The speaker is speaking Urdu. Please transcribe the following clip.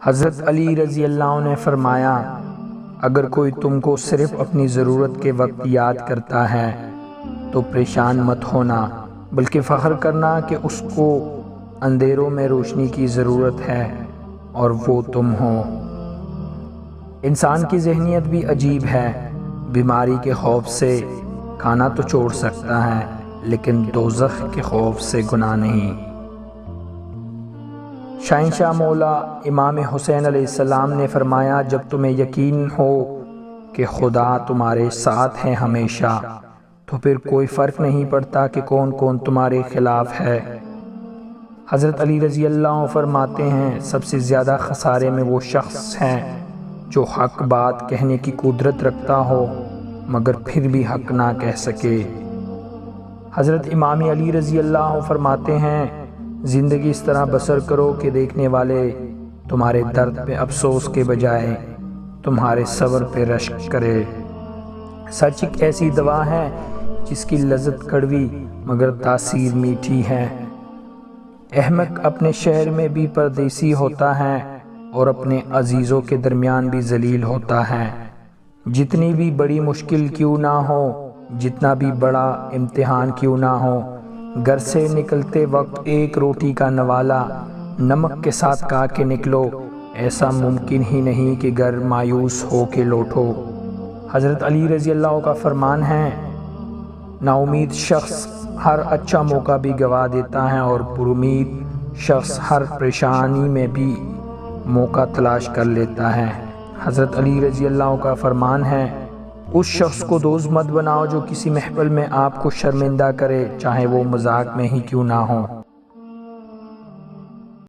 حضرت علی رضی اللہ عنہ نے فرمایا، اگر کوئی تم کو صرف اپنی ضرورت کے وقت یاد کرتا ہے تو پریشان مت ہونا، بلکہ فخر کرنا کہ اس کو اندھیروں میں روشنی کی ضرورت ہے اور وہ تم ہو۔ انسان کی ذہنیت بھی عجیب ہے، بیماری کے خوف سے کھانا تو چھوڑ سکتا ہے لیکن دوزخ کے خوف سے گناہ نہیں۔ شہنشاہ مولا امام حسین علیہ السلام نے فرمایا، جب تمہیں یقین ہو کہ خدا تمہارے ساتھ ہے ہمیشہ تو پھر کوئی فرق نہیں پڑتا کہ کون کون تمہارے خلاف ہے۔ حضرت علی رضی اللہ عنہ فرماتے ہیں، سب سے زیادہ خسارے میں وہ شخص ہے جو حق بات کہنے کی قدرت رکھتا ہو مگر پھر بھی حق نہ کہہ سکے۔ حضرت امام علی رضی اللہ عنہ فرماتے ہیں، زندگی اس طرح بسر کرو کہ دیکھنے والے تمہارے درد پہ افسوس کے بجائے تمہارے صبر پہ رشک کرے۔ سچ ایک ایسی دوا ہے جس کی لذت کڑوی مگر تاثیر میٹھی ہے۔ احمق اپنے شہر میں بھی پردیسی ہوتا ہے اور اپنے عزیزوں کے درمیان بھی ذلیل ہوتا ہے۔ جتنی بھی بڑی مشکل کیوں نہ ہو، جتنا بھی بڑا امتحان کیوں نہ ہو، گھر سے نکلتے وقت ایک روٹی کا نوالا نمک کے ساتھ کھا کے نکلو، ایسا ممکن ہی نہیں کہ گھر مایوس ہو کے لوٹو۔ حضرت علی رضی اللہ عنہ کا فرمان ہے، نا امید شخص ہر اچھا موقع بھی گوا دیتا ہے اور پر امید شخص ہر پریشانی میں بھی موقع تلاش کر لیتا ہے۔ حضرت علی رضی اللہ عنہ کا فرمان ہے، اس شخص کو دوست مت بناؤ جو کسی محفل میں آپ کو شرمندہ کرے، چاہے وہ مذاق میں ہی کیوں نہ ہو۔